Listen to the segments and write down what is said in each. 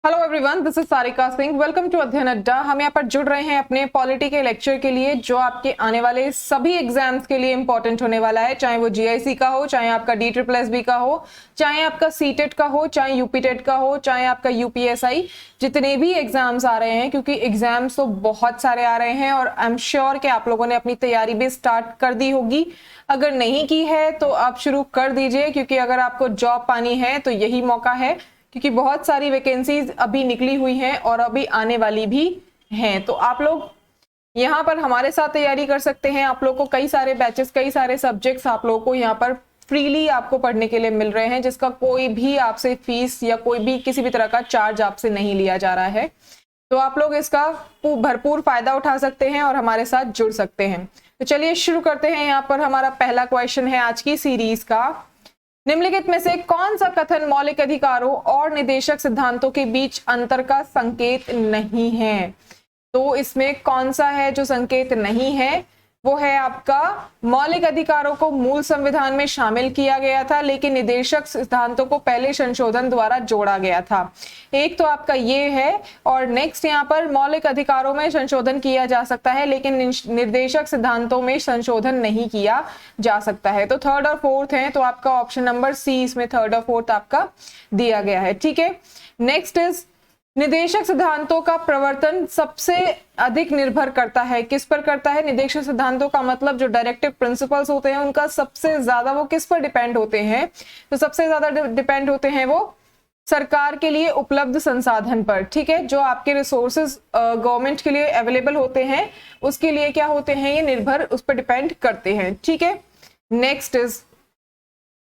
Hello everyone, this is Sarika Singh. Welcome to Adhyayan Adda. हम यहाँ पर जुड़ रहे हैं अपने पॉलिटी के लेक्चर के लिए, जो आपके आने वाले सभी एग्जाम्स के लिए इंपॉर्टेंट होने वाला है। चाहे वो जीआईसी का हो, चाहे आपका DSSB का हो, चाहे आपका सीटेट का हो, चाहे यूपीटेट का हो, चाहे आपका यूपीएसआई, जितने भी एग्जाम्स आ रहे हैं, क्योंकि एग्जाम्स तो बहुत सारे आ रहे हैं और आई एम श्योर कि आप लोगों ने अपनी तैयारी भी स्टार्ट कर दी होगी। अगर नहीं की है तो आप शुरू कर दीजिए, क्योंकि अगर आपको जॉब पानी है तो यही मौका है, क्योंकि बहुत सारी वैकेंसीज अभी निकली हुई हैं और अभी आने वाली भी हैं। तो आप लोग यहाँ पर हमारे साथ तैयारी कर सकते हैं। आप लोग को कई सारे बैचेस, कई सारे सब्जेक्ट्स आप लोगों को यहाँ पर फ्रीली आपको पढ़ने के लिए मिल रहे हैं, जिसका कोई भी आपसे फीस या कोई भी किसी भी तरह का चार्ज आपसे नहीं लिया जा रहा है। तो आप लोग इसका भरपूर फायदा उठा सकते हैं और हमारे साथ जुड़ सकते हैं। तो चलिए शुरू करते हैं। यहाँ पर हमारा पहला क्वेश्चन है आज की सीरीज का। निम्नलिखित में से कौन सा कथन मौलिक अधिकारों और निदेशक सिद्धांतों के बीच अंतर का संकेत नहीं है? तो इसमें कौन सा है जो संकेत नहीं है? वो है आपका मौलिक अधिकारों को मूल संविधान में शामिल किया गया था, लेकिन निदेशक सिद्धांतों को पहले संशोधन द्वारा जोड़ा गया था। एक तो आपका ये है, और नेक्स्ट यहाँ पर मौलिक अधिकारों में संशोधन किया जा सकता है, लेकिन निर्देशक सिद्धांतों में संशोधन नहीं किया जा सकता है। तो थर्ड और फोर्थ है, तो आपका ऑप्शन नंबर सी इसमें थर्ड और फोर्थ आपका दिया गया है। ठीक है, नेक्स्ट इज निदेशक सिद्धांतों का प्रवर्तन सबसे अधिक निर्भर करता है, किस पर करता है? निदेशक सिद्धांतों का मतलब जो डायरेक्टिव प्रिंसिपल्स होते हैं उनका सबसे ज्यादा वो किस पर डिपेंड होते हैं? तो सबसे ज्यादा डिपेंड होते हैं वो सरकार के लिए उपलब्ध संसाधन पर। ठीक है, जो आपके रिसोर्सेज गवर्नमेंट के लिए अवेलेबल होते हैं उसके लिए क्या होते हैं, ये निर्भर उस पर डिपेंड करते हैं। ठीक है, नेक्स्ट इज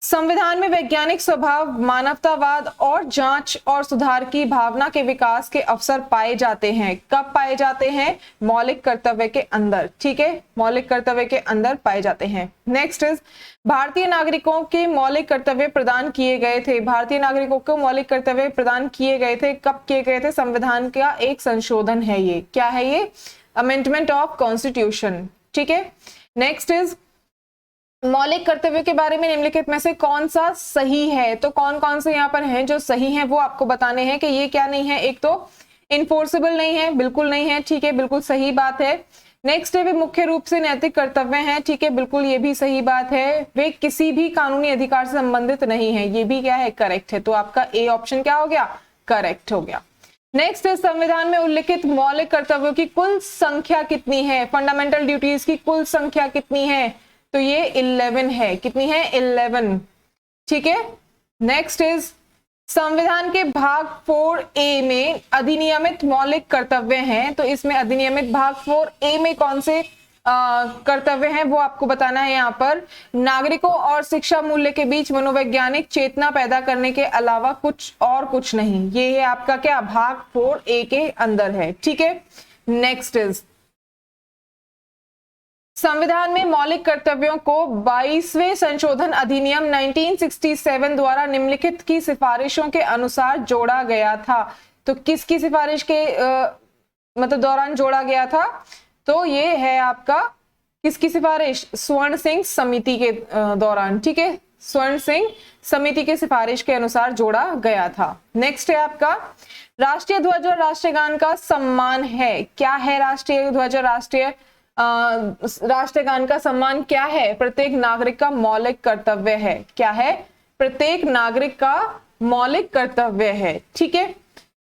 संविधान में वैज्ञानिक स्वभाव, मानवतावाद और जांच और सुधार की भावना के विकास के अवसर पाए जाते हैं। कब पाए जाते हैं? मौलिक कर्तव्य के अंदर। ठीक है, मौलिक कर्तव्य के अंदर पाए जाते हैं। नेक्स्ट इज भारतीय नागरिकों के मौलिक कर्तव्य प्रदान किए गए थे। भारतीय नागरिकों को मौलिक कर्तव्य प्रदान किए गए थे। कब किए गए थे? संविधान का एक संशोधन है ये। क्या है ये? Amendment of constitution. ठीक है, नेक्स्ट इज मौलिक कर्तव्यों के बारे में निम्नलिखित में से कौन सा सही है? तो कौन कौन से यहाँ पर हैं जो सही हैं वो आपको बताने हैं कि ये क्या नहीं है। एक तो इन्फोर्सेबल नहीं है, बिल्कुल नहीं है। ठीक है, बिल्कुल सही बात है। नेक्स्ट है वे मुख्य रूप से नैतिक कर्तव्य हैं। ठीक है, बिल्कुल ये भी सही बात है। वे किसी भी कानूनी अधिकार से संबंधित नहीं है, ये भी क्या है? करेक्ट है। तो आपका ए ऑप्शन क्या हो गया? करेक्ट हो गया। नेक्स्ट है संविधान में उल्लिखित मौलिक कर्तव्यों की कुल संख्या कितनी है? फंडामेंटल ड्यूटीज की कुल संख्या कितनी है? तो ये 11 है। कितनी है? 11। ठीक है, नेक्स्ट इज संविधान के भाग 4A में अधिनियमित मौलिक कर्तव्य हैं। तो इसमें अधिनियमित भाग 4A में कौन से कर्तव्य हैं वो आपको बताना है। यहाँ पर नागरिकों और शिक्षा मूल्य के बीच मनोवैज्ञानिक चेतना पैदा करने के अलावा कुछ और कुछ नहीं। ये है आपका क्या? भाग 4A के अंदर है। ठीक है, नेक्स्ट इज संविधान में मौलिक कर्तव्यों को 22वें संशोधन अधिनियम 1967 द्वारा निम्नलिखित की सिफारिशों के अनुसार जोड़ा गया था। तो किसकी सिफारिश के मतलब दौरान जोड़ा गया था? तो ये है आपका किसकी सिफारिश? स्वर्ण सिंह समिति के दौरान। ठीक है, स्वर्ण सिंह समिति के सिफारिश के अनुसार जोड़ा गया था। नेक्स्ट है आपका राष्ट्रीय ध्वज और राष्ट्रगान का सम्मान है। क्या है राष्ट्रीय ध्वज और राष्ट्रगान का सम्मान? क्या है? प्रत्येक नागरिक का मौलिक कर्तव्य है। क्या है? प्रत्येक नागरिक का मौलिक कर्तव्य है। ठीक है,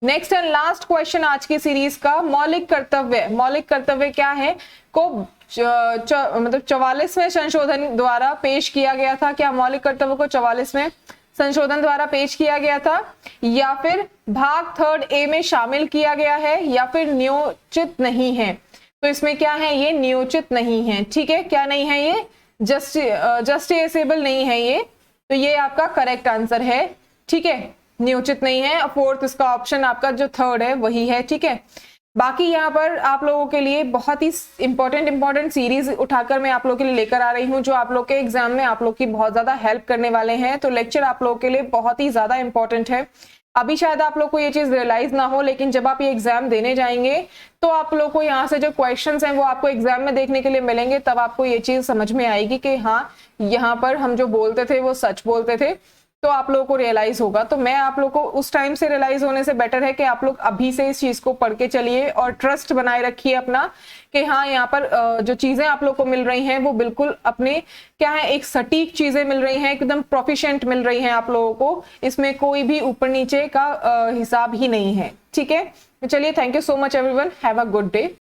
नेक्स्ट एंड लास्ट क्वेश्चन आज की सीरीज का, मौलिक कर्तव्य। मौलिक कर्तव्य क्या है को मतलब 44वें संशोधन द्वारा पेश किया गया था। क्या मौलिक कर्तव्य को 44वें संशोधन द्वारा पेश किया गया था, या फिर भाग 3A में शामिल किया गया है, या फिर नियोजित नहीं है? तो इसमें क्या है? ये नियोजित नहीं है। ठीक है, क्या नहीं है? ये जस्टिसेबल नहीं है ये। तो ये आपका करेक्ट आंसर है। ठीक है, नियोजित नहीं है। फोर्थ इसका ऑप्शन आपका जो थर्ड है वही है। ठीक है, बाकी यहाँ पर आप लोगों के लिए बहुत ही इंपॉर्टेंट सीरीज उठाकर मैं आप लोगों के लिए लेकर आ रही हूँ, जो आप लोग के एग्जाम में आप लोग की बहुत ज्यादा हेल्प करने वाले हैं। तो लेक्चर आप लोगों के लिए बहुत ही ज्यादा इंपॉर्टेंट है। अभी शायद आप लोग को ये चीज रियलाइज ना हो, लेकिन जब आप ये एग्जाम देने जाएंगे तो आप लोग को यहाँ से जो क्वेश्चंस हैं वो आपको एग्जाम में देखने के लिए मिलेंगे। तब आपको ये चीज समझ में आएगी कि हाँ, यहाँ पर हम जो बोलते थे वो सच बोलते थे। तो आप लोगों को रियलाइज होगा। तो मैं आप लोगों को उस टाइम से रियलाइज होने से बेटर है कि आप लोग अभी से इस चीज को पढ़ के चलिए और ट्रस्ट बनाए रखिए अपना कि हाँ यहाँ पर जो चीजें आप लोग को मिल रही हैं वो बिल्कुल अपने क्या है, एक सटीक चीजें मिल रही हैं, एकदम प्रोफिशिएंट मिल रही हैं आप लोगों को, इसमें कोई भी ऊपर नीचे का हिसाब ही नहीं है। ठीक है, तो चलिए, thank you so much everyone, have a good day.